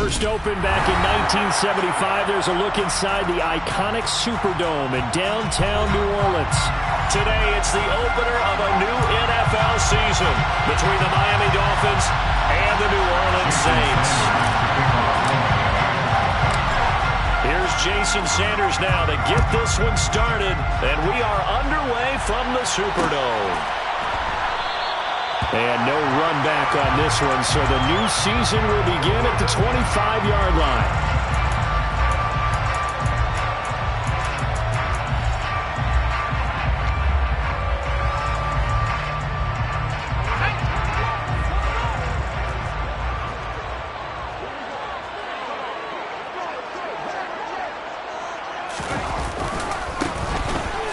First opened back in 1975, there's a look inside the iconic Superdome in downtown New Orleans. Today, it's the opener of a new NFL season between the Miami Dolphins and the New Orleans Saints. Here's Jason Sanders now to get this one started, and we are underway from the Superdome. And no run back on this one, so the new season will begin at the 25-yard line.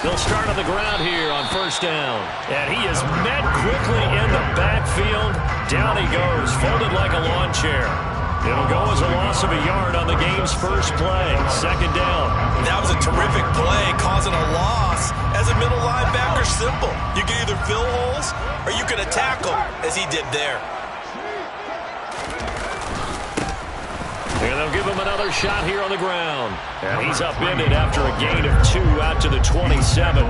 They'll start on the ground here on first down. And he is met quickly in the backfield. Down he goes, folded like a lawn chair. It'll go as a loss of a yard on the game's first play. Second down. That was a terrific play, causing a loss. As a middle linebacker, simple. You can either fill holes or you can attack them, as he did there. And they'll give him another shot here on the ground. And he's upended after a gain of 2 out to the 27.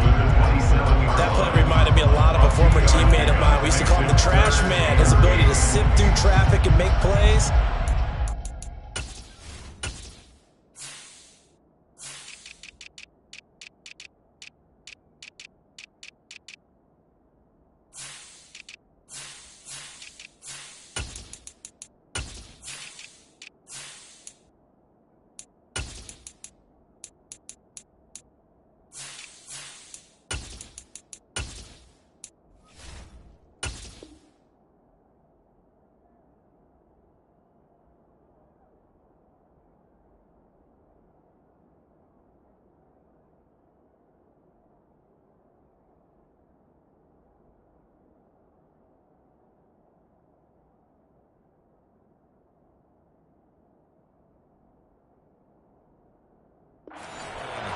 That play reminded me a lot of a former teammate of mine. We used to call him the trash man. His ability to sift through traffic and make plays.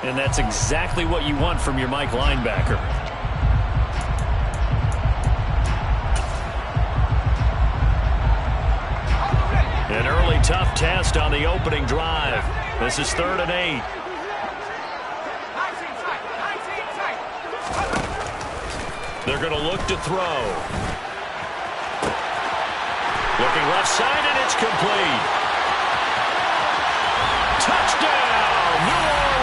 And that's exactly what you want from your Mike linebacker. An early tough test on the opening drive. This is 3rd and 8. They're going to look to throw. Looking left side, and it's complete. Touchdown, New Orleans.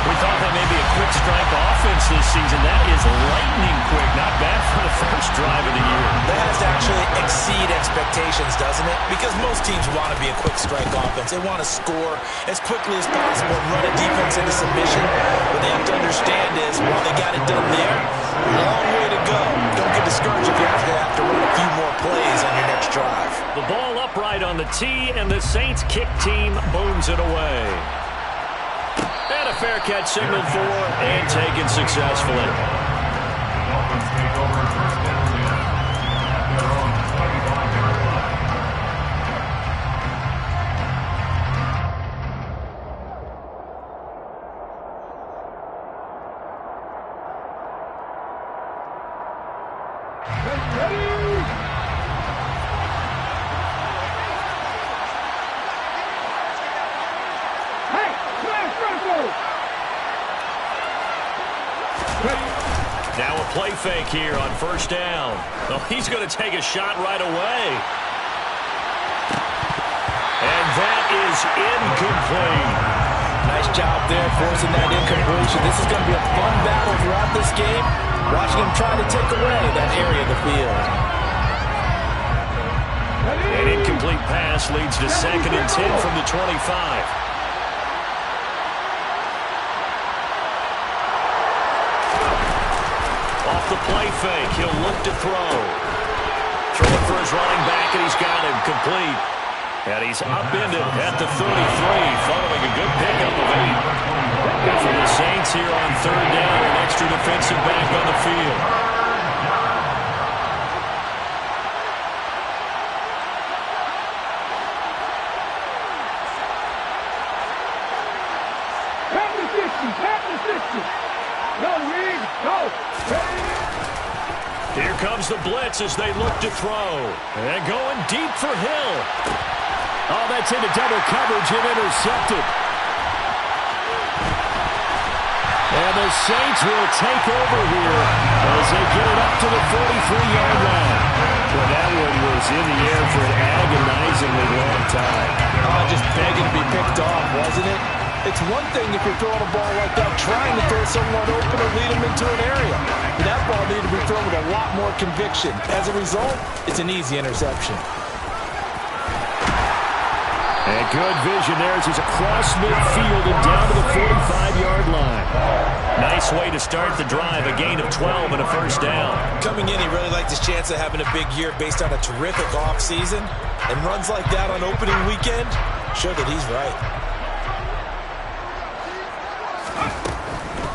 We thought that may be a quick strike offense this season. That is lightning quick. Not bad for the first drive of the year. That has to actually exceed expectations, doesn't it? Because most teams want to be a quick strike offense. They want to score as quickly as possible and run a defense into submission. What they have to understand is, while they got it done there, long way to go. Don't get discouraged if you have to run a few more plays on your next drive. The ball upright on the tee, and the Saints kick team booms it away. And a fair catch signaled for and taken successfully. Now a play fake here on first down. Oh, he's going to take a shot right away. And that is incomplete. Nice job there forcing that incompletion. This is going to be a fun battle throughout this game. Watching him try to take away that area of the field. An incomplete pass leads to 2nd and 10 from the 25. Off the play fake, he'll look to throw. Throwing for his running back, and he's got him complete. And he's upended at the 33, following a good pickup of 8. And for the Saints here on 3rd down, an extra defensive back on the field. Here comes the blitz as they look to throw. And going deep for Hill. Oh, that's into double coverage and intercepted. And the Saints will take over here as they get it up to the 43-yard line. Well, that one was in the air for an agonizingly long time. Oh, just begging to be picked off, wasn't it? It's one thing if you're throwing a ball like that, trying to throw someone open or lead them into an area. But that ball needed to be thrown with a lot more conviction. As a result, it's an easy interception. And good vision there as he's across midfield and down to the 45-yard line. Nice way to start the drive, a gain of 12 and a first down. Coming in, he really liked his chance of having a big year based on a terrific offseason. And runs like that on opening weekend show that he's right.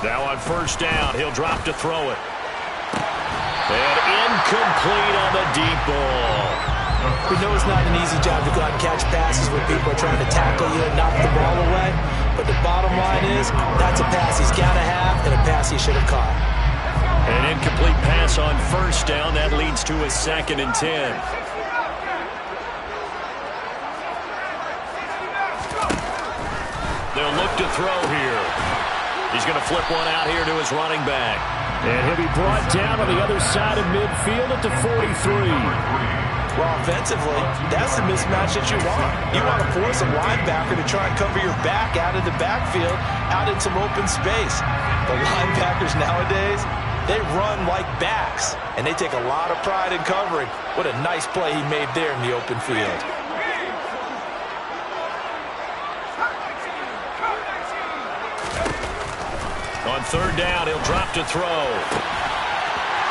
Now on first down, he'll drop to throw it. And incomplete on the deep ball. We know it's not an easy job to go out and catch passes where people are trying to tackle you and knock the ball away. But the bottom line is, that's a pass he's got to have and a pass he should have caught. An incomplete pass on first down. That leads to a 2nd and 10. They'll look to throw here. He's going to flip one out here to his running back. And he'll be brought down on the other side of midfield at the 43. Well, offensively, that's the mismatch that you want. You want to force a linebacker to try and cover your back out of the backfield, out in some open space. The linebackers nowadays, they run like backs, and they take a lot of pride in covering. What a nice play he made there in the open field. On third down, he'll drop to throw.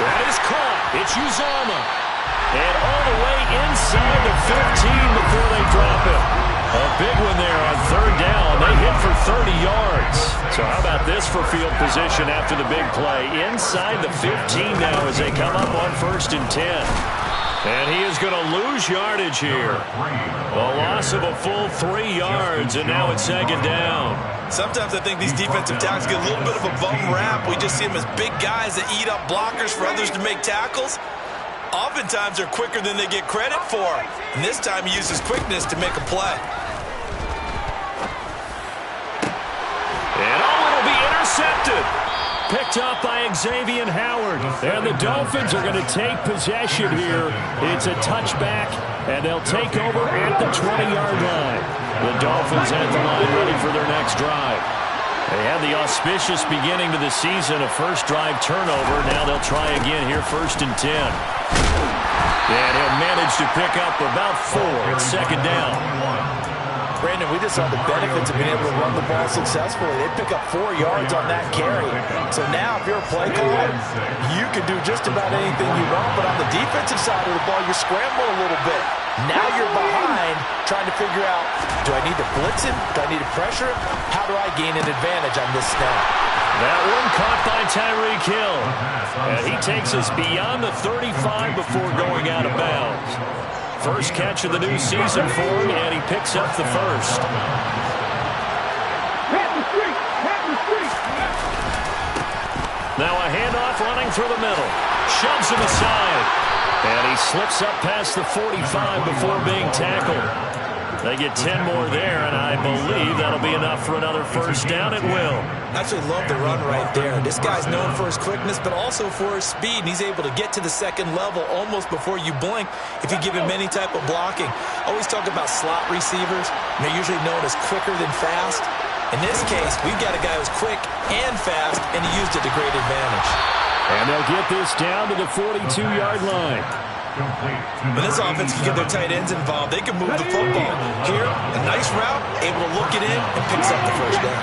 That is caught. It's Uzomah. And all the way inside the 15 before they drop it. A big one there on third down. They hit for 30 yards. So how about this for field position after the big play? Inside the 15 now as they come up on 1st and 10. And he is going to lose yardage here. A loss of a full 3 yards, and now it's 2nd down. Sometimes I think these defensive tackles get a little bit of a bum rap. We just see them as big guys that eat up blockers for others to make tackles. Oftentimes they're quicker than they get credit for. And this time he uses quickness to make a play. And it'll be intercepted. Picked up by Xavier Howard. And the Dolphins are going to take possession here. It's a touchback, and they'll take over at the 20-yard line. The Dolphins at the line ready for their next drive. They had the auspicious beginning to the season, a first drive turnover. Now they'll try again here, 1st and 10. And he'll manage to pick up about 4. It's 2nd down. Brandon, we just saw the benefits of being able to run the ball successfully. They pick up 4 yards on that carry. So now if you're a play caller, you can do just about anything you want. But on the defensive side of the ball, you're scrambling a little bit. Now you're behind trying to figure out, do I need to blitz him? Do I need to pressure him? How do I gain an advantage on this snap? That one caught by Tyreek Hill. And he takes us beyond the 35 before going out of bounds. First catch of the new season for him, and he picks up the first. Now a handoff running through the middle. Shoves him aside. And he slips up past the 45 before being tackled. They get 10 more there, and I believe that'll be enough for another first down. It will. I actually love the run right there. This guy's known for his quickness, but also for his speed, and he's able to get to the 2nd level almost before you blink if you give him any type of blocking. I always talk about slot receivers, and they're usually known as quicker than fast. In this case, we've got a guy who's quick and fast, and he used it to great advantage. And they'll get this down to the 42-yard line. When this offense can get their tight ends involved, they can move the football. Here, a nice route, able to look it in, and picks up the first down.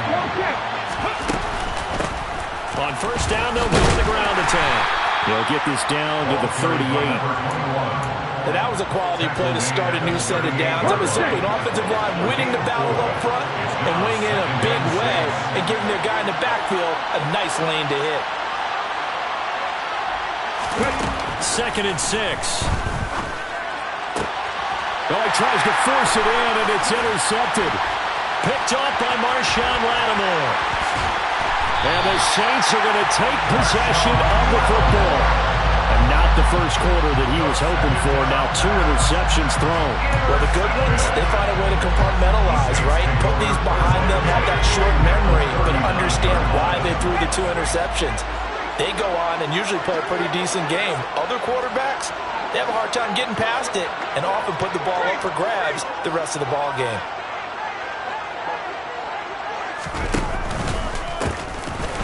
On first down, they'll go to the ground attack. They'll get this down to the 38. And that was a quality play to start a new set of downs. That was simply an offensive line winning the battle up front and winning in a big way and giving their guy in the backfield a nice lane to hit. 2nd and 6. Oh, he tries to force it in, and it's intercepted. Picked off by Marshawn Lattimore. And the Saints are going to take possession of the football. And not not the first quarter that he was hoping for. Now 2 interceptions thrown. Well, the good ones, they find a way to compartmentalize, right? Put these behind them, have that short memory, but understand why they threw the 2 interceptions. They go on and usually play a pretty decent game. Other quarterbacks, they have a hard time getting past it and often put the ball up for grabs the rest of the ball game.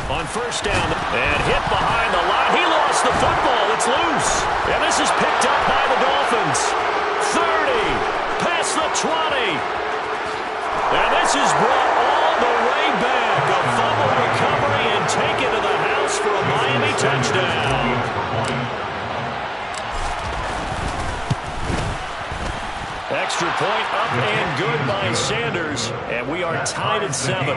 On first down, and hit behind the line. He lost the football. It's loose. And this is picked up by the Dolphins. 30, past the 20. And this is brought all the way back. A fumble recovery and taken to the house for a Miami touchdown. Extra point up and good by Sanders. And we are tied at 7.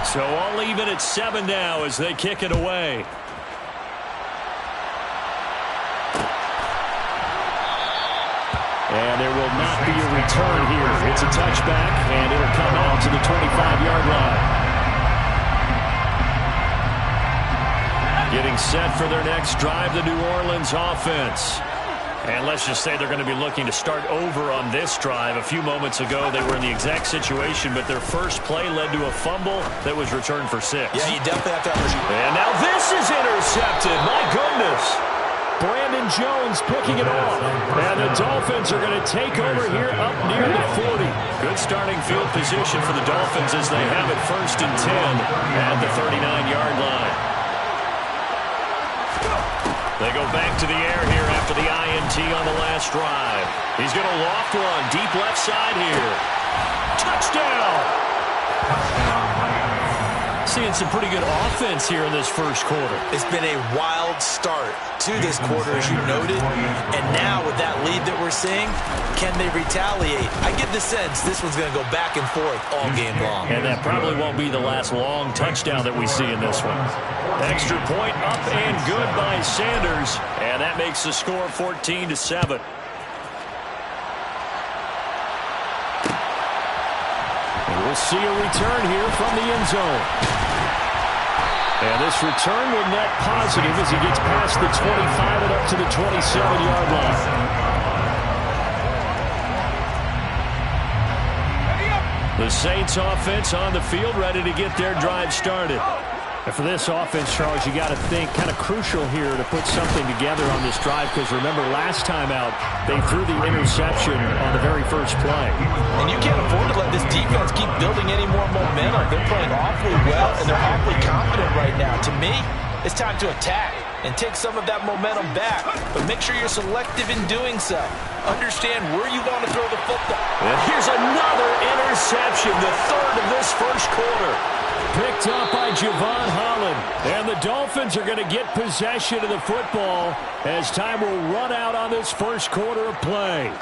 So all even at 7 now as they kick it away. And there will not be a return here. It's a touchback, and it'll come out to the 25-yard line. Getting set for their next drive, the New Orleans offense. And let's just say they're going to be looking to start over on this drive. A few moments ago, they were in the exact situation, but their first play led to a fumble that was returned for 6. Yeah, you definitely have to understand. And now this is intercepted. My goodness. Brandon Jones picking it off. And the Dolphins are going to take over here up near the 40. Good starting field position for the Dolphins as they have it 1st and 10 at the 39-yard line. They go back to the air here after the INT on the last drive. He's going to loft one deep left side here. Touchdown! Seeing some pretty good offense here in this first quarter. It's been a wild start to this quarter, as you noted. And now with that lead that we're seeing, can they retaliate? I get the sense this one's going to go back and forth all game long. And that probably won't be the last long touchdown that we see in this one. Extra point up and good by Sanders. And that makes the score 14-7. And we'll see a return here from the end zone. And this return will net positive as he gets past the 25 and up to the 27-yard line. The Saints offense on the field ready to get their drive started. And for this offense, Charles, you got to think kind of crucial here to put something together on this drive because remember last time out they threw the interception on the very first play. And you can't afford to let this defense keep building any more momentum. They're playing awfully well and they're awfully confident right now. To me, it's time to attack and take some of that momentum back. But make sure you're selective in doing so. Understand where you want to throw the football. And here's another interception, the 3rd of this first quarter. Picked up by Javon Holland. And the Dolphins are going to get possession of the football as time will run out on this first quarter of play.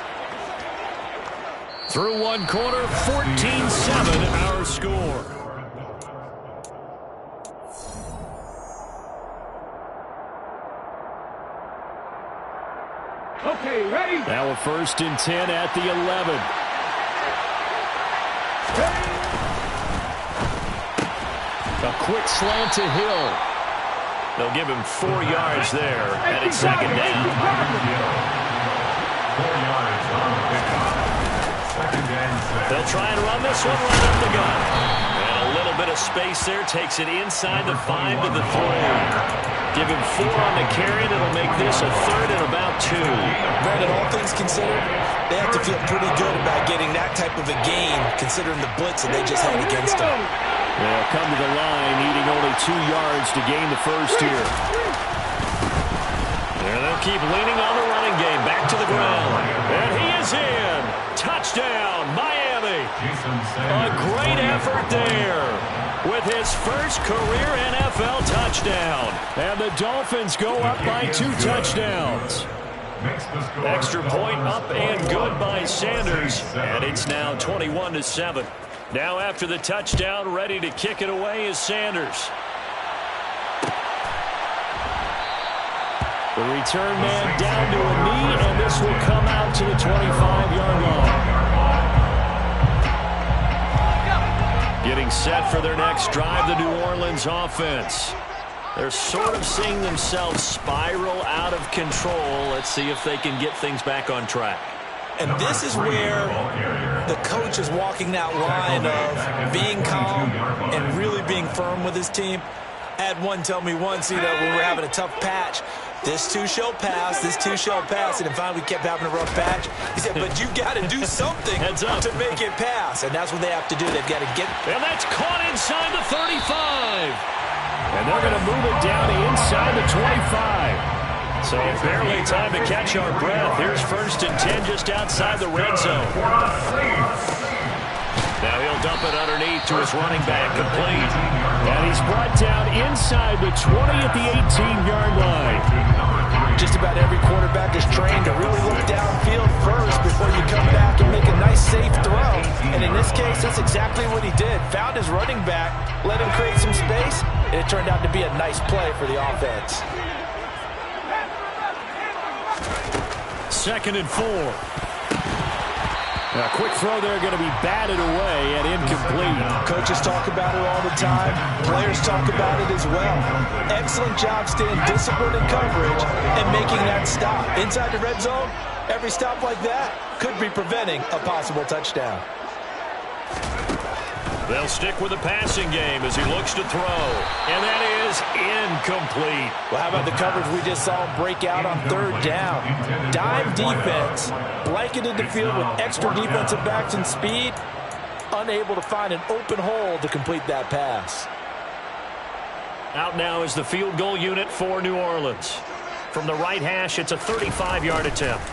Through one quarter, 14-7 our score. Okay, ready? Now a 1st and 10 at the 11. A quick slant to Hill. They'll give him 4 yards there, and it's 2nd down. 4 yards on the pickup. 2nd and 6. They'll try and run this one right up the gut. And a little bit of space there takes it inside the 5 to the 3. Give him 4 on the carry. That'll make this a 3rd and about 2. Brandon, all things considered, they have to feel pretty good about getting that type of a gain, considering the blitz that they just had against them. They'll come to the line, needing only 2 yards to gain the first here. There they'll keep leaning on the running game. Back to the ground. And he is in. Touchdown, Miami. A great effort there with his first career NFL touchdown. And the Dolphins go up by 2 touchdowns. Extra point up and good by Sanders. And it's now 21-7. Now after the touchdown, ready to kick it away is Sanders. The return man down to a knee, and this will come out to the 25-yard line. Getting set for their next drive, the New Orleans offense. They're sort of seeing themselves spiral out of control. Let's see if they can get things back on track. And this is where the coach is walking that line of being calm and really being firm with his team. I had one tell me once, when we were having a tough patch, this too shall pass, this too shall pass. And finally we kept having a rough patch. He said, but you got to do something to make it pass. And that's what they have to do. They've got to get. And that's caught inside the 35. And they're going to move it down inside the 25. So barely time to catch our breath. Here's 1st and 10 just outside the red zone. Now he'll dump it underneath to his running back, complete. And he's brought down inside the 20 at the 18-yard line. Just about every quarterback is trained to really look downfield first before you come back and make a nice, safe throw. And in this case, that's exactly what he did. Found his running back, let him create some space, and it turned out to be a nice play for the offense. 2nd and 4. A quick throw there going to be batted away and incomplete. Coaches talk about it all the time. Players talk about it as well. Excellent job staying disciplined in coverage and making that stop. Inside the red zone, every stop like that could be preventing a possible touchdown. They'll stick with the passing game as he looks to throw. And that is incomplete. Well, how about the coverage we just saw break out on 3rd down? Dime defense, blanketed the field with extra defensive backs and speed, unable to find an open hole to complete that pass. Out now is the field goal unit for New Orleans. From the right hash, it's a 35-yard attempt.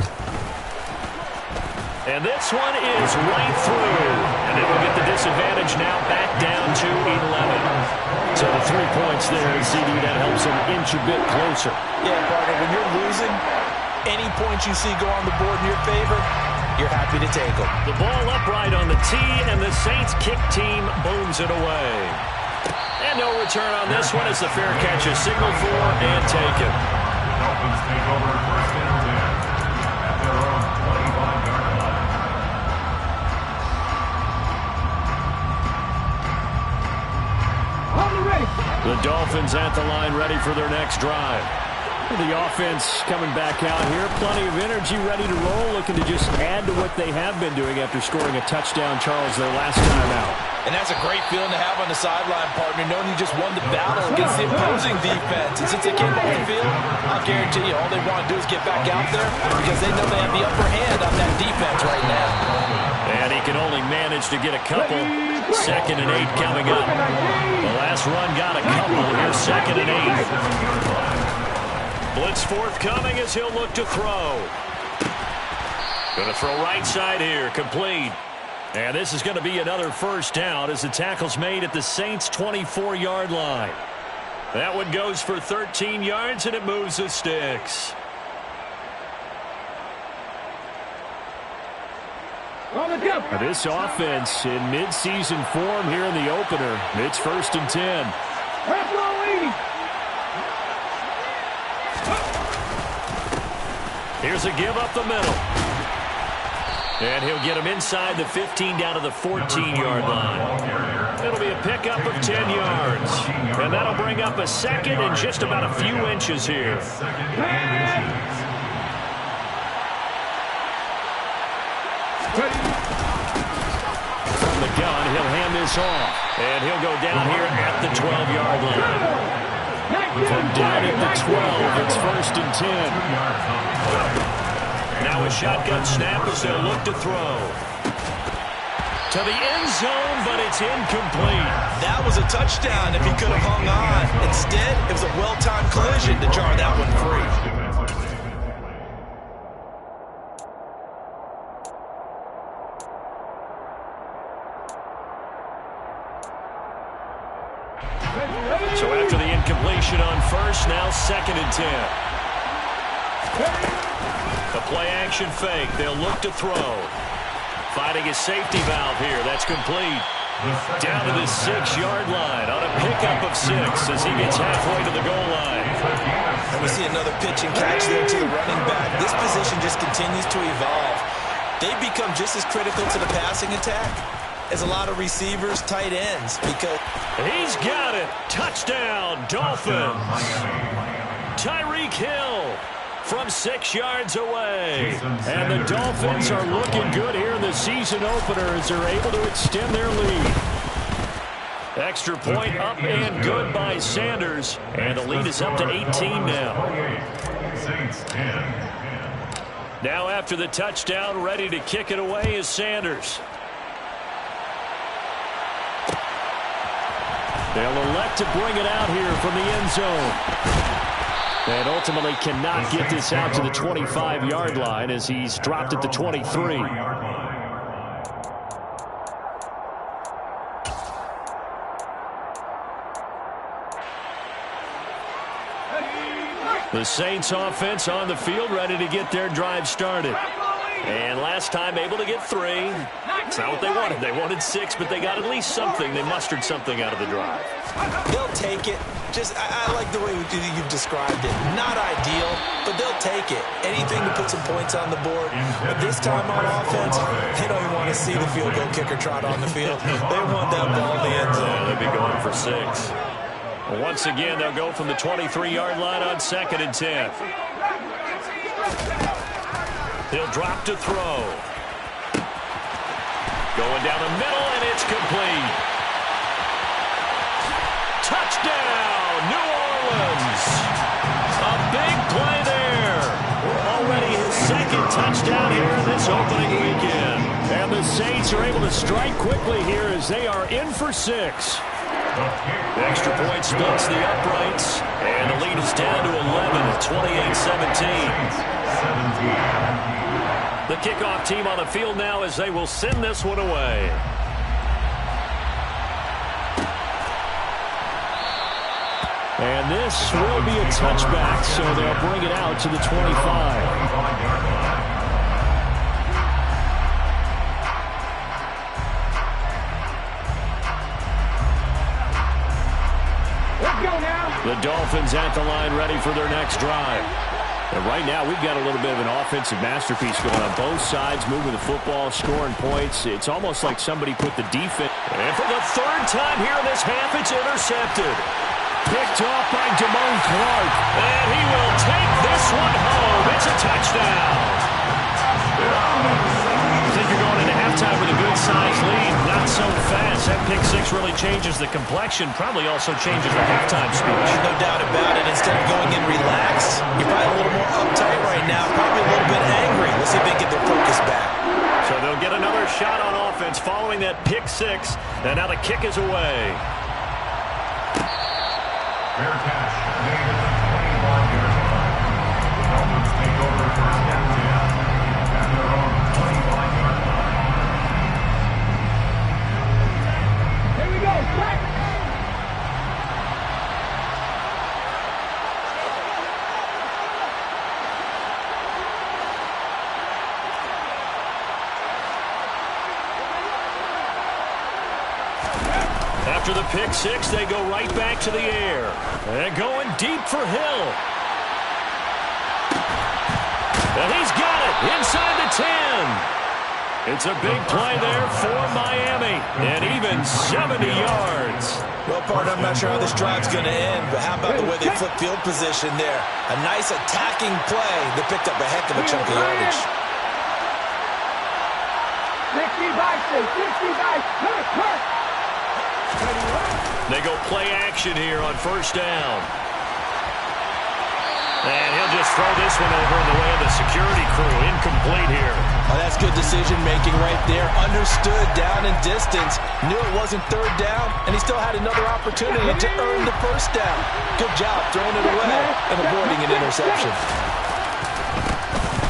And this one is right through. And it will get the disadvantage now back down to 11. So the 3 points there, CD, that helps them inch a bit closer. Yeah, partner, when you're losing, any points you see go on the board in your favor, you're happy to take them. The ball upright on the tee, and the Saints kick team booms it away. And no return on this one as the fair catch is signaled for and taken. Dolphins take over 1st and 10 at their own 25-yard line. The Dolphins at the line, ready for their next drive. The offense coming back out here. Plenty of energy, ready to roll, looking to just add to what they have been doing after scoring a touchdown, Charles, their last time out. And that's a great feeling to have on the sideline, partner, knowing you just won the battle against the opposing defense. And since they came off the field, I'll guarantee you all they want to do is get back out there because they know they have the upper hand on that defense right now. And he can only manage to get a couple. 2nd and 8 coming up. The last run got a couple. Here's 2nd and 8. Blitz forthcoming as he'll look to throw. Going to throw right side here. Complete. And this is going to be another 1st down as the tackle's made at the Saints' 24-yard line. That one goes for 13 yards, and it moves the sticks. This offense in midseason form here in the opener. It's 1st and 10. Here's a give up the middle. And he'll get him inside the 15 down to the 14-yard line. It'll be a pickup of 10 yards. And that'll bring up a 2nd and just about a few inches here. From the gun, he'll hand this off. And he'll go down here at the 12-yard line. From down at the 12, it's 1st and 10. Now a shotgun snap as they'll look to throw. To the end zone, but it's incomplete. That was a touchdown if he could have hung on. Instead, it was a well-timed collision to jar that one free. So after the incompletion on 1st, now 2nd and 10. The play-action fake. They'll look to throw. Finding his safety valve here. That's complete. Down to the 6-yard line on a pickup of 6 as he gets halfway to the goal line. And we see another pitch and catch there to the running back. This position just continues to evolve. They become just as critical to the passing attack is a lot of receivers, tight ends, because he's got it. Touchdown, Dolphins. Tyreek Hill from 6 yards away. And the Dolphins are looking good here in the season opener as they're able to extend their lead. Extra point up and good by Sanders. And the lead is up to 18 now. Now after the touchdown, ready to kick it away is Sanders. They'll elect to bring it out here from the end zone. And ultimately cannot get this out to the 25-yard line as he's dropped at the 23. The Saints offense on the field ready to get their drive started. And last time able to get 3. It's not what they wanted. They wanted 6, but they got at least something. They mustered something out of the drive. they'll take it. I like the way you've described it. Not ideal, but they'll take it. Anything to put some points on the board. But this time on offense, they don't even want to see the field goal kicker trot on the field. They want that ball in the end zone. Yeah, they'll be going for 6. Once again, they'll go from the 23-yard line on 2nd and 10. He'll drop to throw. Going down the middle, and it's complete. Touchdown, New Orleans. A big play there. Already his 2nd touchdown here in this opening weekend. And the Saints are able to strike quickly here as they are in for 6. The extra point splits the uprights, and the lead is down to 11 at 28-17. The kickoff team on the field now as they will send this one away. And this will be a touchback, so they'll bring it out to the 25. The Dolphins at the line ready for their next drive. And right now we've got a little bit of an offensive masterpiece going on both sides, moving the football, scoring points. It's almost like somebody put the defense. And for the 3rd time here in this half, it's intercepted. Picked off by Damone Clark. And he will take this one home. It's a touchdown. I think you're going into halftime with a good-sized lead. Not so fast. That pick 6 really changes the complexion. Probably also changes the halftime speech. No doubt about it. Instead of going in relaxed, you're probably a little more uptight right now. Probably a little bit angry. Let's see if they get their focus back. So they'll get another shot on offense following that pick 6. And now the kick is away. Fair catch made at the 21-yard line. The Dolphins take over 1st and 10 at their own 25-yard line. Here we go. Back. After the pick 6, they go right back to the air. And going deep for Hill. And he's got it inside the 10. It's a big play there for Miami. And even 70 yards. Well, partner, I'm not sure how this drive's going to end, but how about the way they flip field position there? A nice attacking play that picked up a heck of a chunk of yardage. 60 by 6. They go play action here on 1st down. And he'll just throw this one over in the way of the security crew. Incomplete here. Oh, that's good decision-making right there. Understood down and distance. Knew it wasn't 3rd down, and he still had another opportunity to earn the 1st down. Good job throwing it away and avoiding an interception.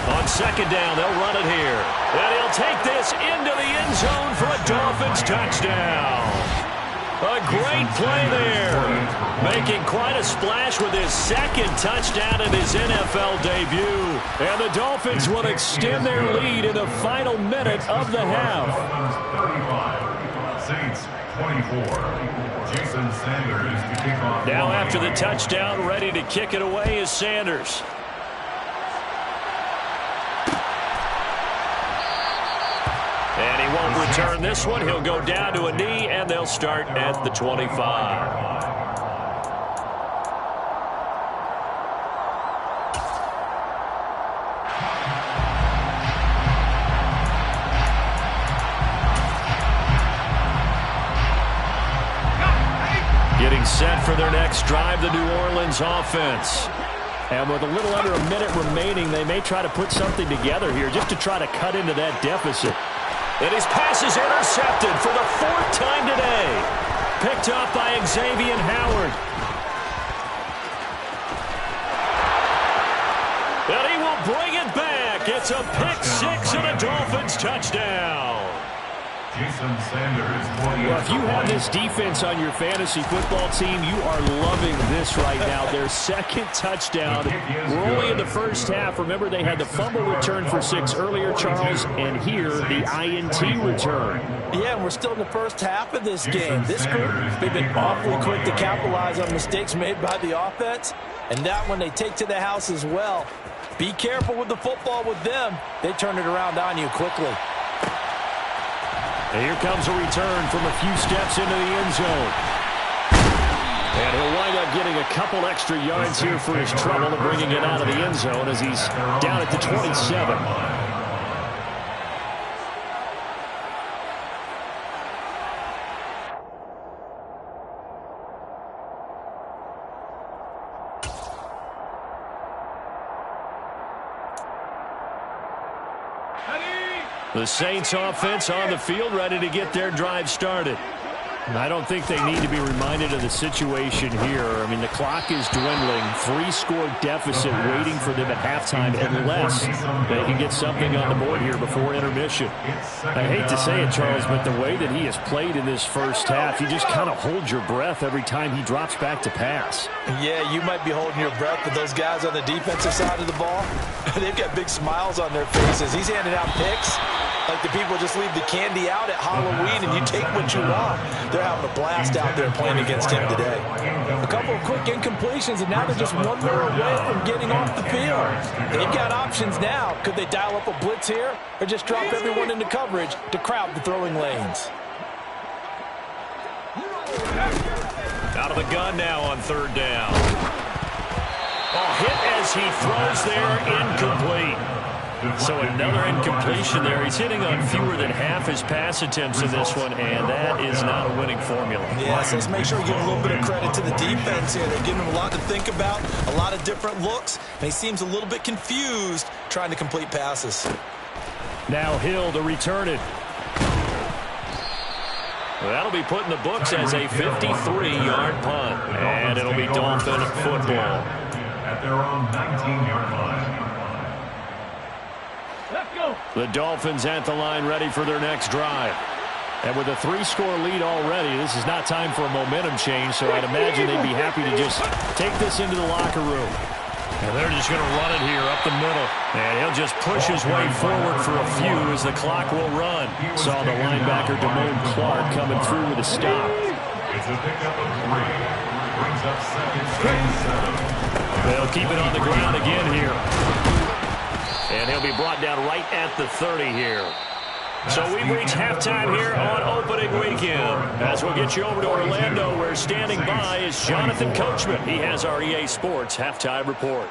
On 2nd down, they'll run it here. And he'll take this into the end zone for a Dolphins touchdown. A great play there. Making quite a splash with his 2nd touchdown in his NFL debut. And the Dolphins will extend their lead in the final minute of the half. 35, Saints 24. Jason Sanders to kick off. Now after the touchdown, ready to kick it away is Sanders. And he won't return this one. He'll go down to a knee, and they'll start at the 25. Getting set for their next drive, the New Orleans offense. And with a little under a minute remaining, they may try to put something together here just to try to cut into that deficit. And his pass is intercepted for the 4th time today. Picked up by Xavier Howard. And he will bring it back. It's a pick 6 and a Dolphins touchdown. Well, if you have this defense on your fantasy football team, you are loving this right now. Their 2nd touchdown. We're only in the first half. Remember, they had the fumble return for 6 earlier, Charles, and here the INT return. Yeah, and we're still in the first half of this game. This group, they've been awfully quick to capitalize on mistakes made by the offense, and that one they take to the house as well. Be careful with the football with them. They turn it around on you quickly. And here comes a return from a few steps into the end zone. And he'll wind up getting a couple extra yards here for his trouble and bringing it out of the end zone as he's down at the 27. The Saints offense on the field, ready to get their drive started. And I don't think they need to be reminded of the situation here. I mean, the clock is dwindling. 3-score deficit waiting for them at halftime unless they can get something on the board here before intermission. I hate to say it, Charles, but the way that he has played in this first half, you just kind of hold your breath every time he drops back to pass. Yeah, you might be holding your breath, but those guys on the defensive side of the ball, they've got big smiles on their faces. He's handing out picks like the people just leave the candy out at Halloween and you take what you want. They're having a blast out there playing against him today. A couple of quick incompletions, and now they're just one more away from getting off the field. They've got options now. Could they dial up a blitz here or just drop everyone into coverage to crowd the throwing lanes? Out of the gun now on 3rd down. Oh, hit as he throws there, incomplete. So another incompletion there. He's hitting on fewer than half his pass attempts in this one, and that is not a winning formula. Yeah, so let's make sure we give a little bit of credit to the defense here. They're giving him a lot to think about, a lot of different looks, and he seems a little bit confused trying to complete passes. Now Hill to return it. Well, that'll be put in the books as a 53-yard punt, and it'll be Dolphin football. At their own 19-yard line. The Dolphins at the line ready for their next drive. And with a 3-score lead already, this is not time for a momentum change, so I'd imagine they'd be happy to just take this into the locker room. And they're just going to run it here up the middle. And he'll just push his way forward for a few as the clock will run. Saw the linebacker Damone Clark coming through with a stop. It's a pickup of 3. Brings up 2nd. They'll keep it on the ground again here. And he'll be brought down right at the 30 here. So we've reached halftime here on opening weekend. As we'll get you over to Orlando, where standing by is Jonathan Coachman. He has our EA Sports halftime report.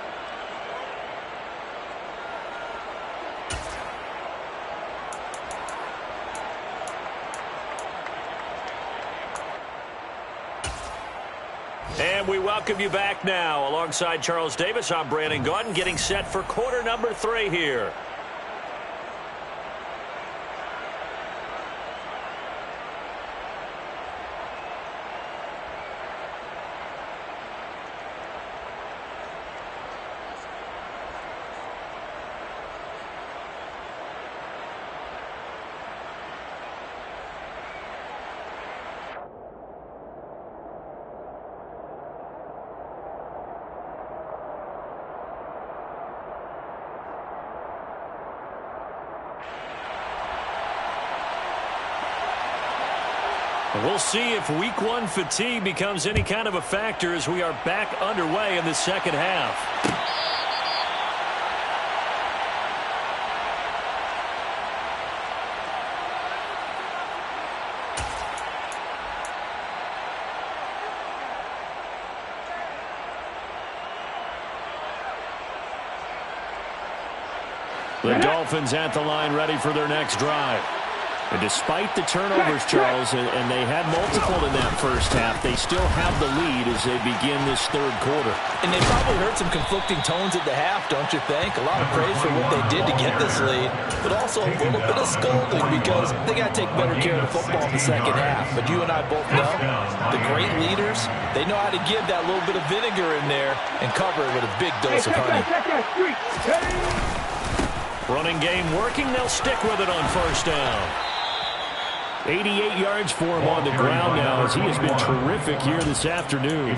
And we welcome you back now. Alongside Charles Davis, I'm Brandon Gaudin, getting set for quarter number 3 here. We'll see if week 1 fatigue becomes any kind of a factor as we are back underway in the second half. The Dolphins at the line ready for their next drive. And despite the turnovers, Charles, and they had multiple in that first half, they still have the lead as they begin this third quarter. And they probably heard some conflicting tones at the half, don't you think? A lot of praise for what they did to get this lead, but also a little bit of scolding because they got to take better care of the football in the second half. But you and I both know the great leaders, they know how to give that little bit of vinegar in there and cover it with a big dose of honey. Running game working. They'll stick with it on first down. 88 yards for him on the ground now as he has been terrific here this afternoon.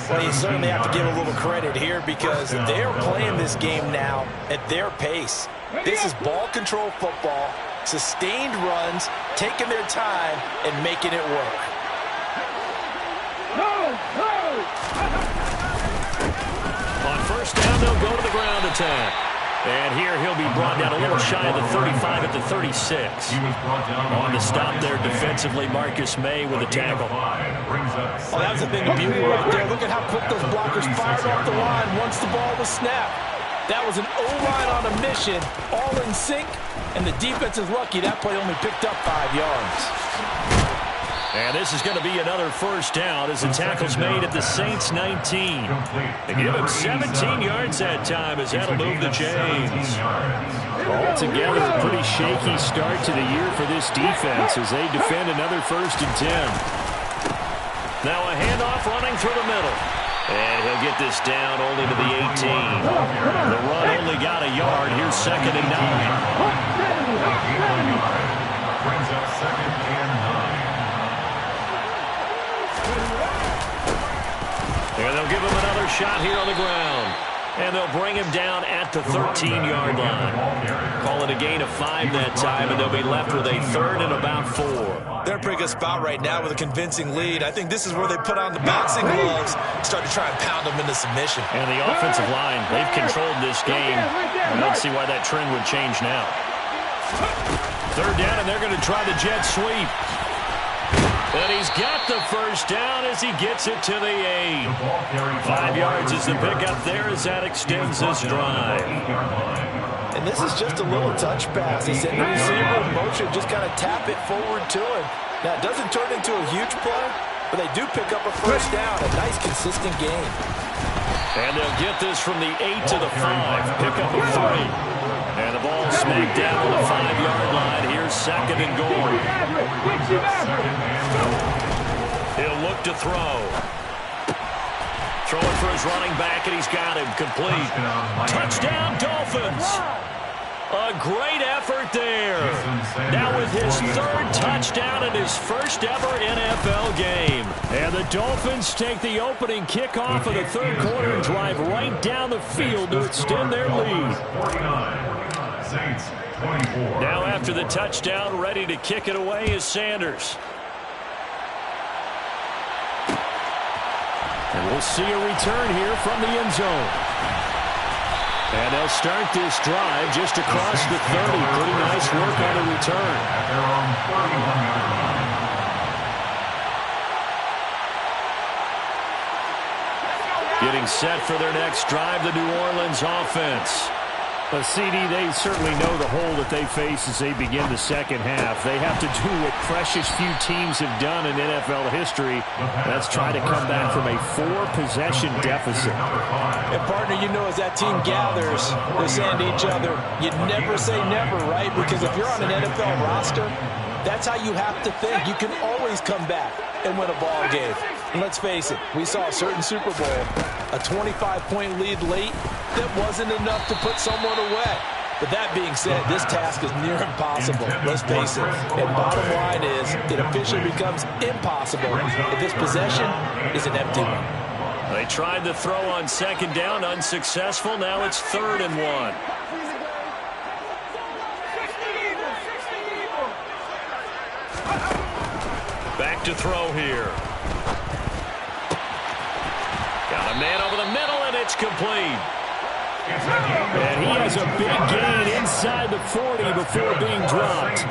Well, you certainly have to give a little credit here because they're playing this game now at their pace. This is ball control football, sustained runs, taking their time, and making it work. On first down, they'll go to the ground attack. And here he'll be brought down a little shy of the 35 at the 36. On the stop there defensively, Marcus May with a tackle. Oh, that was a big beauty right there. Look at how quick those blockers fired off the line once the ball was snapped. That was an O-line on a mission, all in sync, and the defense is lucky that play only picked up 5 yards. And this is going to be another first down as the tackle's made at the Saints 19. They give him 17 yards that time as that'll move the chains. Altogether, a pretty shaky start to the year for this defense as they defend another 1st and 10. Now a handoff running through the middle. And he'll get this down only to the 18. The run only got a yard. Here's 2nd and 9. Brings up 2nd and 9. And they'll give him another shot here on the ground. And they'll bring him down at the 13-yard line. Call it a gain of 5 that time, and they'll be left with a 3rd and about 4. They're in a pretty good spot right now with a convincing lead. I think this is where they put on the boxing gloves, start to try and pound them into submission. And the offensive line, they've controlled this game. I don't see why that trend would change now. 3rd down, and they're going to try the jet sweep. And he's got the first down as he gets it to the 8. 5 yards is the pickup there as that extends this drive. And this is just a little touch pass. They send the receiver in motion, just kind of tap it forward to him. Now, it doesn't turn into a huge play, but they do pick up a first down. A nice, consistent game. And they'll get this from the 8 to the 5. Pick up a 3. And the ball smacked down on the 5-yard line. Here's 2nd and goal. He'll look to throw. Throwing for his running back, and he's got him complete. Touchdown, Dolphins. A great effort there. Now with his 3rd touchdown and his 1st ever NFL game. And the Dolphins take the opening kickoff of the 3rd quarter and drive right down the field to extend their lead. Now after the touchdown, ready to kick it away is Sanders. And we'll see a return here from the end zone. And they'll start this drive just across the 30. Pretty nice work on the return. Getting set for their next drive, the New Orleans offense. CD, they certainly know the hole that they face as they begin the second half. They have to do what precious few teams have done in NFL history. That's try to come back from a 4-possession deficit. And, partner, you know as that team gathers, they're saying to each other, you never say never, right? Because if you're on an NFL roster, that's how you have to think. You can always come back and win a ball game. And let's face it, we saw a certain Super Bowl, a 25-point lead late that wasn't enough to put someone away. But that being said, this task is near impossible. Let's face it. And bottom line is, it officially becomes impossible if this possession is an empty one. They tried the throw on 2nd down, unsuccessful. Now it's 3rd and 1. Back to throw here. Got a man over the middle, and it's complete. And he has a big gain inside the 40 before being dropped.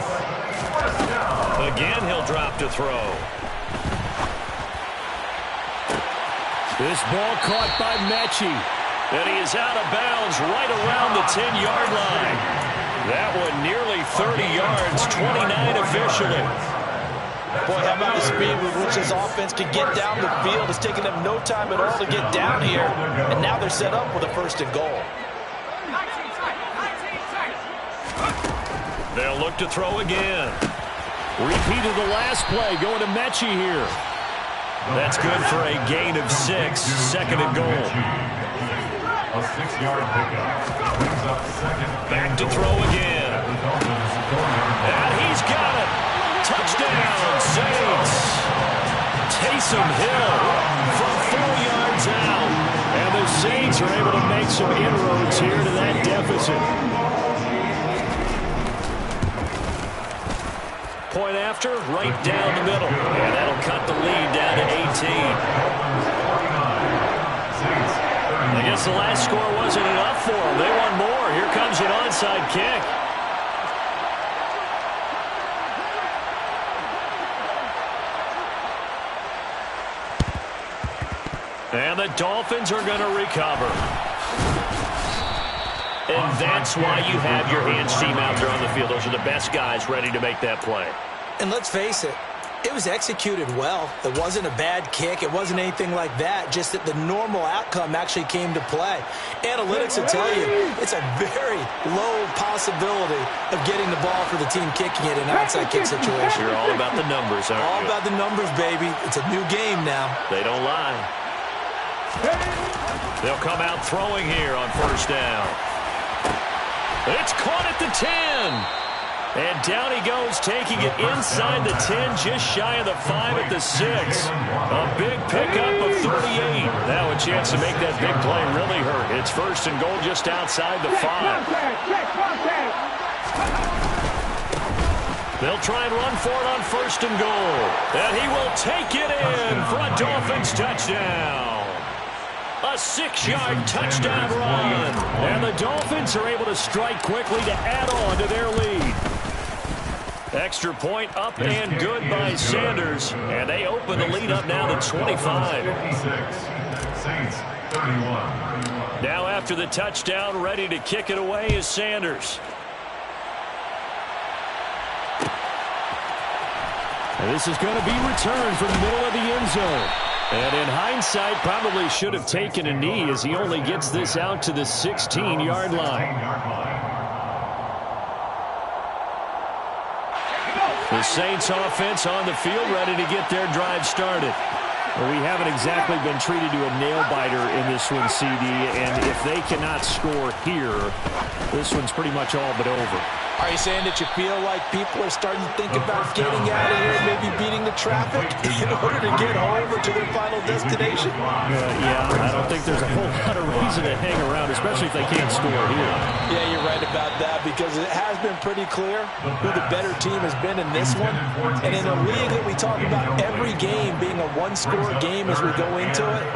Again, he'll drop to throw. This ball caught by Mechie. And he is out of bounds right around the 10-yard line. That one nearly 30 yards, 29 officially. Boy, how about the speed with which this offense can get down the field? It's taken them no time at all to get down here, and now they're set up with a 1st and goal. They'll look to throw again. Repeat of the last play, going to Mechie here. That's good for a gain of 6, 2nd and goal. A 6-yard pickup. Brings up 2nd. Back to throw again. And he's got it. Touchdown, Saints. Taysom Hill from 4 yards out. And the Saints are able to make some inroads here to that deficit. Point after, right down the middle. And that'll cut the lead down to 18. I guess the last score wasn't enough for them. They want more. Here comes an onside kick. And the Dolphins are going to recover. And that's why you have your hands team out there on the field. Those are the best guys ready to make that play. And let's face it, it was executed well. It wasn't a bad kick. It wasn't anything like that. Just that the normal outcome actually came to play. Analytics will tell you it's a very low possibility of getting the ball for the team kicking it in an onside kick situation. You're all about the numbers, aren't you? All about the numbers, baby. It's a new game now. They don't lie. They'll come out throwing here on 1st down. It's caught at the 10. And down he goes, taking it inside the 10, just shy of the 5 at the 6. A big pickup of 38. Now a chance to make that big play really hurt. It's 1st and goal just outside the 5. They'll try and run for it on 1st and goal. And he will take it in for a Dolphins touchdown. A 6-yard touchdown run. And the Dolphins are able to strike quickly to add on to their lead. Extra point up and good by Sanders. And they open the lead up now to 25. Saints 31. Now after the touchdown, ready to kick it away is Sanders. And this is going to be returned from the middle of the end zone. And in hindsight, probably should have taken a knee as he only gets this out to the 16-yard line. The Saints offense on the field ready to get their drive started. Well, we haven't exactly been treated to a nail-biter in this one, CD, and if they cannot score here, this one's pretty much all but over. Are you saying that you feel like people are starting to think about getting out of here and maybe beating the traffic in order to get home or to their final destination? Yeah, I don't think there's a whole lot of reason to hang around, especially if they can't score here. Yeah, you're right about that because it has been pretty clear who the better team has been in this one. And in a league that we talk about every game being a one-score game as we go into it,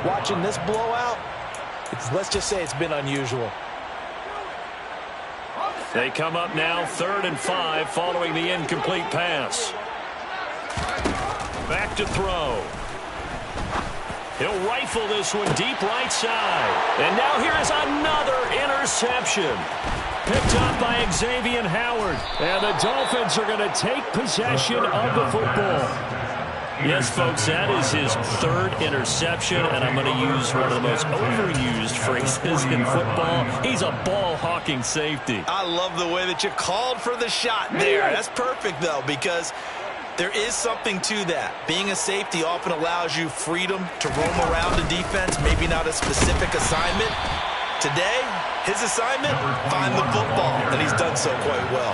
watching this blowout, let's just say it's been unusual. They come up now 3rd and 5 following the incomplete pass. Back to throw. He'll rifle this one deep right side. And now here is another interception. Picked up by Xavier Howard. And the Dolphins are going to take possession of the football. Yes, folks, that is his 3rd interception, and I'm going to use one of the most overused phrases in football. He's a ball-hawking safety. I love the way that you called for the shot there. That's perfect, though, because there is something to that. Being a safety often allows you freedom to roam around the defense, maybe not a specific assignment. Today, his assignment, find the football, and he's done so quite well.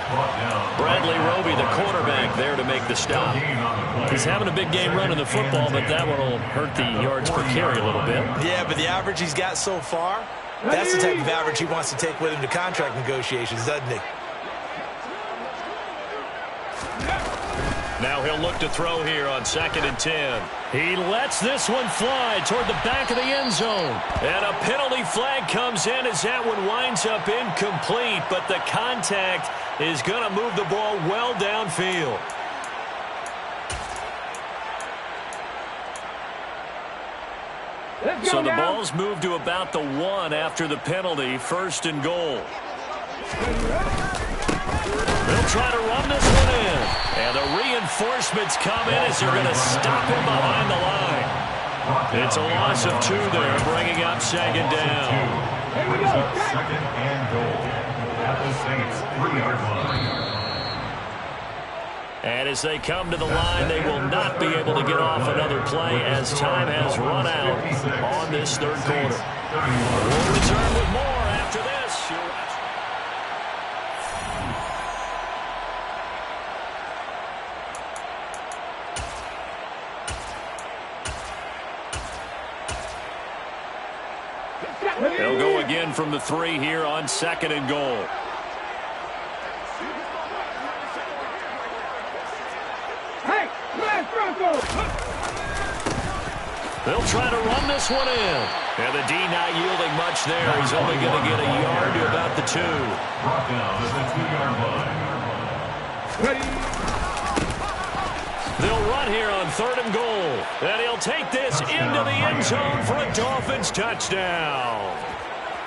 Bradley Roby, the quarterback, there to make the stop. He's having a big game running the football, but that one will hurt the yards per carry a little bit. Yeah, but the average he's got so far, that's the type of average he wants to take with him to contract negotiations, doesn't he? Now he'll look to throw here on 2nd and 10. He lets this one fly toward the back of the end zone. And a penalty flag comes in as that one winds up incomplete, but the contact is going to move the ball well downfield. So the ball's moved to about the 1 after the penalty, 1st and goal. They'll try to run this one in. And the reinforcements come in as they're going to stop him behind the line. It's a loss of 2 there, bringing up second down. Here we go. Second and goal at the Saints 3-yard line. And as they come to the line, they will not be able to get off another play as time has run out on this third quarter. We'll return with more after this. You're watching. They'll go again from the 3 here on second and goal. Hey, man, Bronco. They'll try to run this one in. And the D not yielding much there. He's only going to get a yard to about the 2. Brought down at the 2-yard line. Ready. They'll run here on third and goal. And he'll take this into the end zone for a Dolphins touchdown.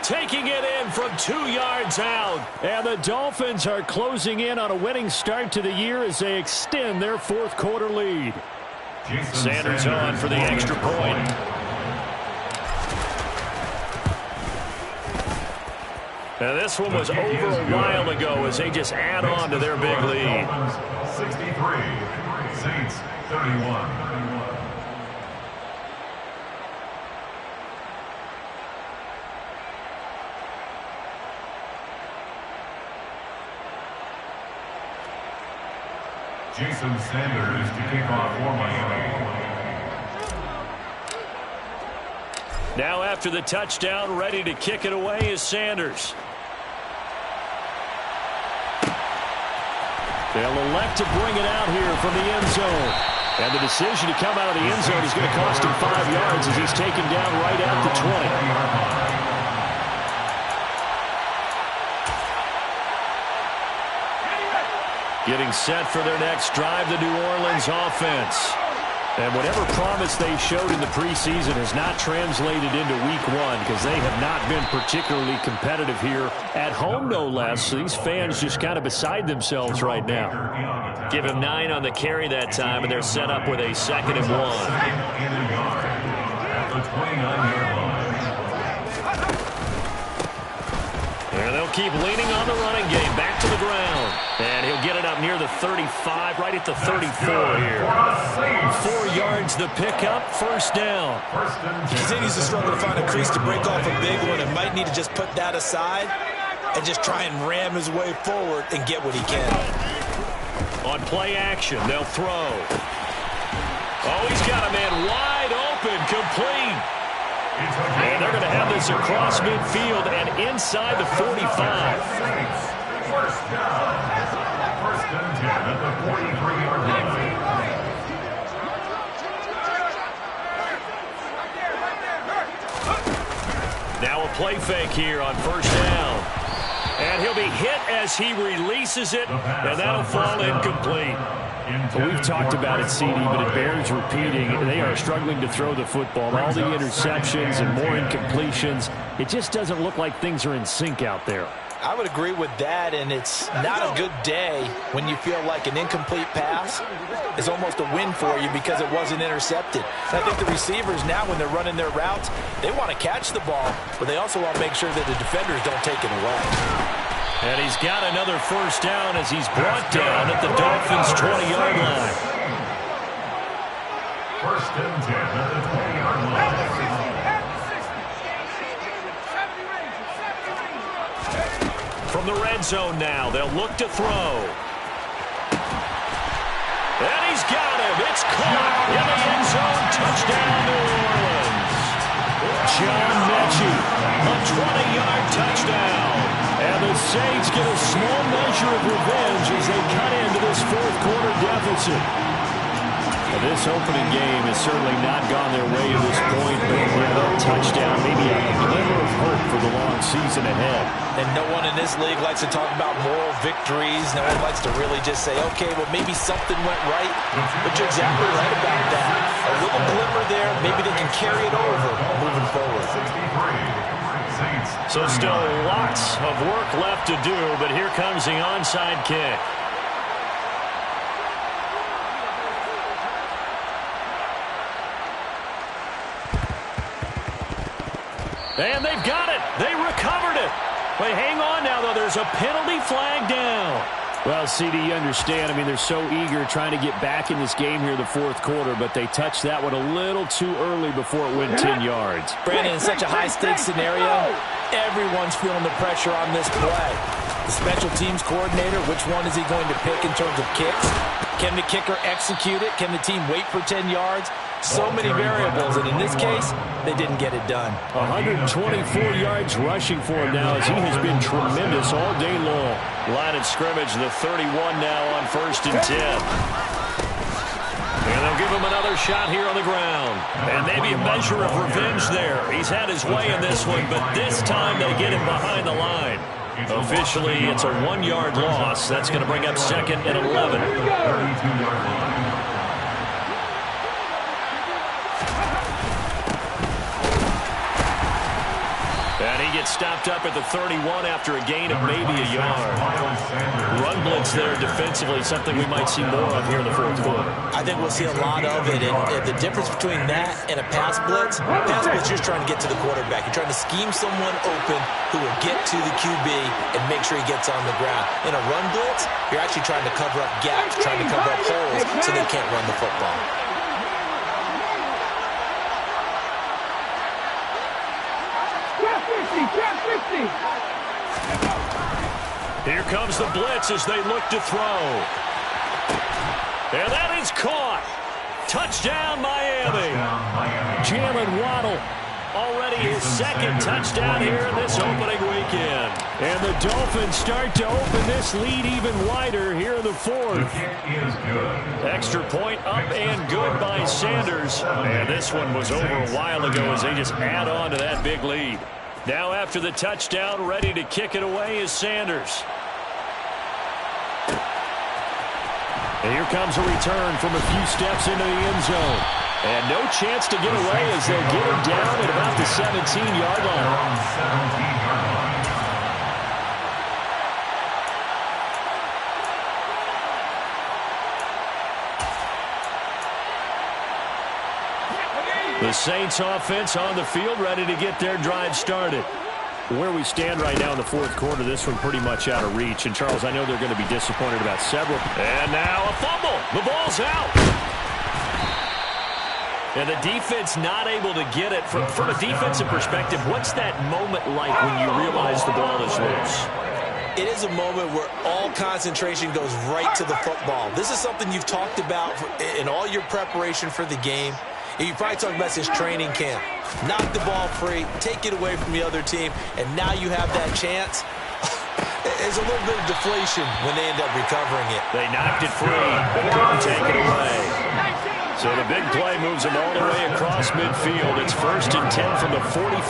Taking it in from 2 yards out. And the Dolphins are closing in on a winning start to the year as they extend their fourth quarter lead. Sanders on for the extra point. Now this one was over a while ago as they just add on to their big lead. 63, Saints 31. Jason Sanders to kick off for Miami. Now after the touchdown, ready to kick it away is Sanders. They'll elect to bring it out here from the end zone. And the decision to come out of the end zone is going to cost him 5 yards as he's taken down right at the 20. Getting set for their next drive, the New Orleans offense. And whatever promise they showed in the preseason has not translated into week 1 because they have not been particularly competitive here at home, no less. So these fans just kind of beside themselves right now. Give him 9 on the carry that time, and they're set up with a 2nd and 1. At the 29-yard line. And they'll keep leaning on the running game. Back to the ground. And he'll get it up near the 35, right at the 34 here. 4 yards the pickup, first down. He continues to struggle to find a crease to break off a big one and might need to just put that aside and just try and ram his way forward and get what he can. On play action, they'll throw. Oh, he's got a man wide open, complete. And they're going to have this across midfield and inside the 45. First down. First and 10 at the 43-yard line. Now a play fake here on first down. And he'll be hit as he releases it, and that'll fall incomplete. We've talked about it, CD, but it bears repeating. They are struggling to throw the football. All the interceptions and more incompletions. It just doesn't look like things are in sync out there. I would agree with that, and it's not a good day when you feel like an incomplete pass is almost a win for you because it wasn't intercepted. And I think the receivers now, when they're running their routes, they want to catch the ball, but they also want to make sure that the defenders don't take it away. And he's got another first down as he's brought down at the Dolphins' 20-yard line. First and 10 at the 20-yard line. From the red zone now, they'll look to throw. And he's got him. It's caught in the end zone. Touchdown, New Orleans. John Mechie, a 20-yard touchdown. And the Saints get a small measure of revenge as they cut into this fourth quarter deficit. Well, this opening game has certainly not gone their way to this point, but a touchdown, maybe a glimmer of hope for the long season ahead. And no one in this league likes to talk about moral victories. No one likes to really just say, okay, well, maybe something went right. But you're exactly right about that. A little glimmer there, maybe they can carry it over moving forward. 63, So still lots of work left to do, but here comes the onside kick. And they've got it. They recovered it. But hang on now, though. There's a penalty flag down. Well, CD, you understand. I mean, they're so eager trying to get back in this game here in the fourth quarter, but they touched that one a little too early before it went 10 yards. Brandon, in such a high-stakes scenario, everyone's feeling the pressure on this play. The special teams coordinator, which one is he going to pick in terms of kicks? Can the kicker execute it? Can the team wait for 10 yards? So many variables, and in this case, they didn't get it done. 124 yards rushing for him now as he has been tremendous all day long. Line of scrimmage, the 31 now on 1st and 10. And they'll give him another shot here on the ground. And maybe a measure of revenge there. He's had his way in this one, but this time they get him behind the line. Officially, it's a 1-yard loss. That's going to bring up 2nd and 11. And he gets stopped up at the 31 after a gain of maybe a yard. Run blitz there defensively, something we might see more of here in the fourth quarter. I think we'll see a lot of it. And the difference between that and a pass blitz, you're just trying to get to the quarterback. You're trying to scheme someone open who will get to the QB and make sure he gets on the ground. In a run blitz, you're actually trying to cover up gaps, trying to cover up holes so they can't run the football. Here comes the blitz as they look to throw. And that is caught. Touchdown, Miami. Jalen Waddle already his 2nd touchdown here in this opening weekend. And the Dolphins start to open this lead even wider here in the 4th. Extra point up and good by Sanders. And this one was over a while ago as they just add on to that big lead. Now after the touchdown, ready to kick it away is Sanders. And here comes a return from a few steps into the end zone. And no chance to get away as they'll get him down at about the 17-yard line. The Saints offense on the field, ready to get their drive started. Where we stand right now in the fourth quarter, this one pretty much out of reach. And, Charles, I know they're going to be disappointed about several. And now a fumble. The ball's out. And the defense not able to get it. From a defensive perspective, what's that moment like when you realize the ball is loose? It is a moment where all concentration goes right to the football. This is something you've talked about in all your preparation for the game. You probably talked about this training camp. Knock the ball free, take it away from the other team, and now you have that chance. There's a little bit of deflation when they end up recovering it. They knocked it free, but couldn't take it away. So the big play moves them all the way across midfield. It's 1st and 10 from the 45.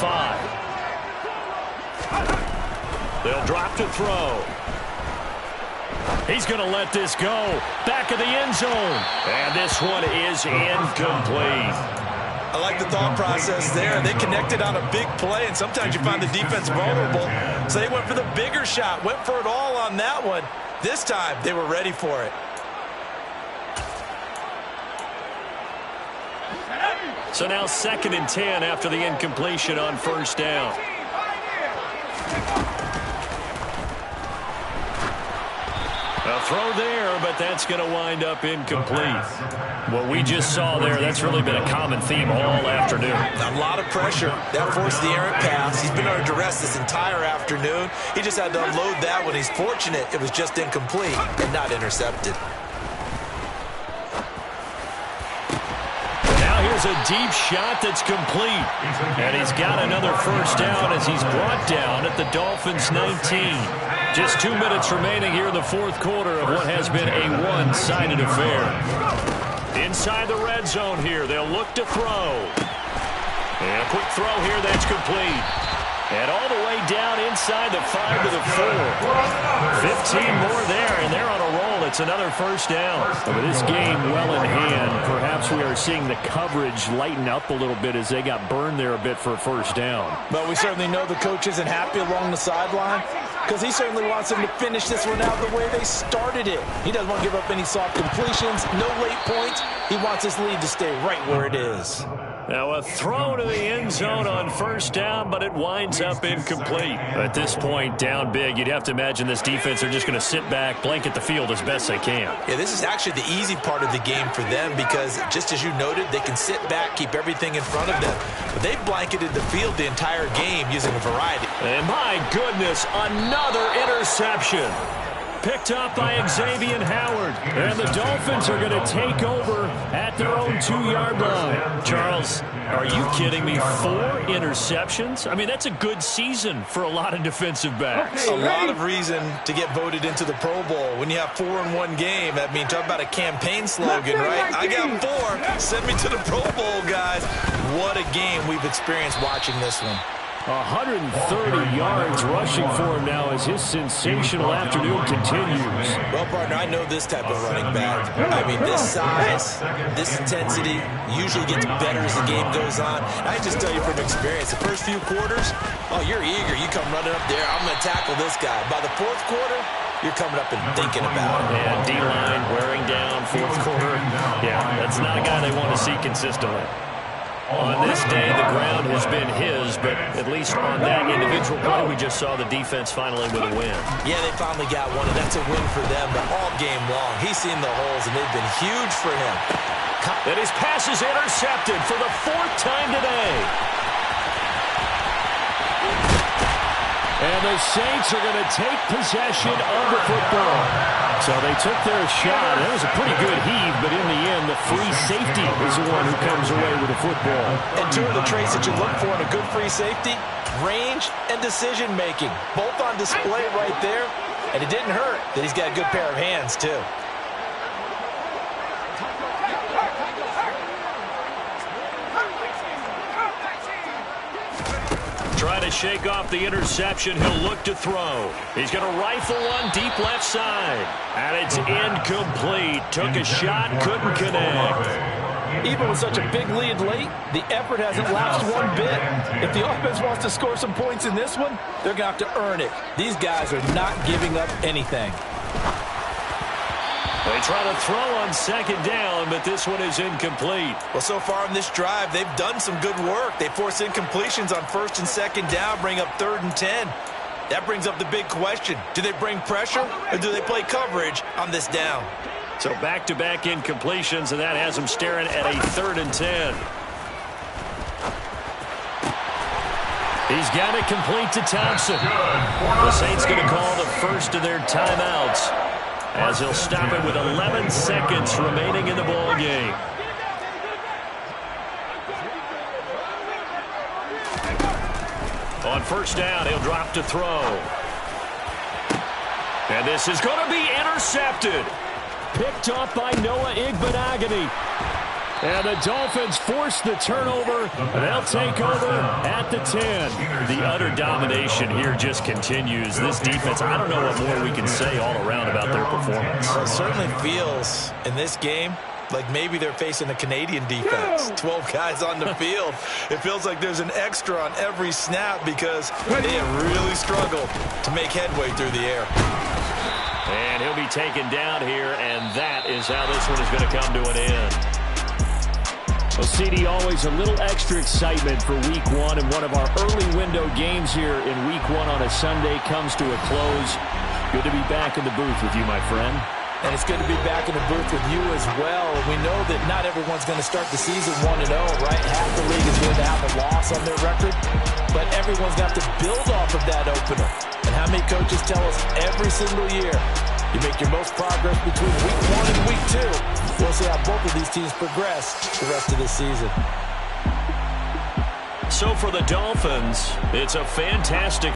They'll drop to throw. He's going to let this go. Back of the end zone. And this one is incomplete. I like the thought process there. They connected on a big play, and sometimes you find the defense vulnerable. So they went for the bigger shot, went for it all on that one. This time, they were ready for it. So now 2nd and 10 after the incompletion on 1st down. A throw there, but that's going to wind up incomplete. What we just saw there, that's really been a common theme all afternoon. A lot of pressure. That forced the errant pass. He's been under duress this entire afternoon. He just had to unload that one. He's fortunate it was just incomplete and not intercepted. Now here's a deep shot that's complete. And he's got another 1st down as he's brought down at the Dolphins' 19. Just 2 minutes remaining here in the fourth quarter of what has been a one-sided affair. Inside the red zone here, they'll look to throw. And a quick throw here, that's complete. And all the way down inside the 5 to the 4. 15 more there, and they're on a roll It's another first down. But this game well in hand. Perhaps we are seeing the coverage lighten up a little bit as they got burned there a bit for a first down. But we certainly know the coach isn't happy along the sideline because he certainly wants them to finish this one out the way they started it. He doesn't want to give up any soft completions, no late points. He wants his lead to stay right where it is. Now a throw to the end zone on first down, but it winds up incomplete. At this point, down big, you'd have to imagine this defense are just going to sit back, blanket the field as best they can. Yeah, this is actually the easy part of the game for them because, just as you noted, they can sit back, keep everything in front of them. But they've blanketed the field the entire game using a variety. And my goodness, another interception. Picked up by Xavier Howard. And the Dolphins are going to take over at their own 2-yard line. Charles, are you kidding me? 4 interceptions? I mean, that's a good season for a lot of defensive backs. A lot of reason to get voted into the Pro Bowl. When you have 4 in one game, I mean, talk about a campaign slogan, right? I got 4. Send me to the Pro Bowl, guys. What a game we've experienced watching this one. 130 yards rushing for him now as his sensational afternoon continues. Well, partner, I know this type of running back. I mean, this size, this intensity usually gets better as the game goes on. And I just tell you from experience, the first few quarters, oh, you're eager. You come running up there, I'm going to tackle this guy. By the fourth quarter, you're coming up and thinking about it. And D-line wearing down fourth quarter. Yeah, that's not a guy they want to see consistently. On this day, the ground has been his, but at least on that individual play, we just saw the defense finally with a win. Yeah, they finally got one, and that's a win for them, but all game long, he's seen the holes, and they've been huge for him. And his pass is intercepted for the 4th time today. And the Saints are going to take possession of the football. So they took their shot. That was a pretty good heave, but in the end, the free safety is the one who comes away with the football. And 2 of the traits that you look for in a good free safety, range and decision-making. Both on display right there. And it didn't hurt that he's got a good pair of hands, too. Trying to shake off the interception. He'll look to throw. He's going to rifle one deep left side. And it's incomplete. Took a shot, couldn't connect. Even with such a big lead late, the effort hasn't lapsed one bit. If the offense wants to score some points in this one, they're going to have to earn it. These guys are not giving up anything. They try to throw on second down, but this one is incomplete. Well, so far in this drive, they've done some good work. They force incompletions on first and second down, bring up 3rd and 10. That brings up the big question. Do they bring pressure, or do they play coverage on this down? So back-to-back incompletions, and that has them staring at a 3rd and 10. He's got it complete to Thompson. The Saints going to call the first of their timeouts, as he'll stop it with 11 seconds remaining in the ball game. On first down, he'll drop to throw. And this is going to be intercepted. Picked up by Noah Igbenogany. And the Dolphins force the turnover, and they'll take over at the 10. The utter domination here just continues. This defense, I don't know what more we can say all around about their performance. Well, it certainly feels in this game like maybe they're facing a Canadian defense. 12 guys on the field. It feels like there's an extra on every snap because they have really struggled to make headway through the air. And he'll be taken down here, and that is how this one is going to come to an end. Well, CD, always a little extra excitement for Week 1, and one of our early window games here in Week 1 on a Sunday comes to a close. Good to be back in the booth with you, my friend. And it's good to be back in the booth with you as well. We know that not everyone's going to start the season 1-0, right? Half the league is going to have a loss on their record, but everyone's got to build off of that opener. And how many coaches tell us every single year, you make your most progress between Week 1 and Week 2. We'll see how both of these teams progress the rest of the season. So for the Dolphins, it's a fantastic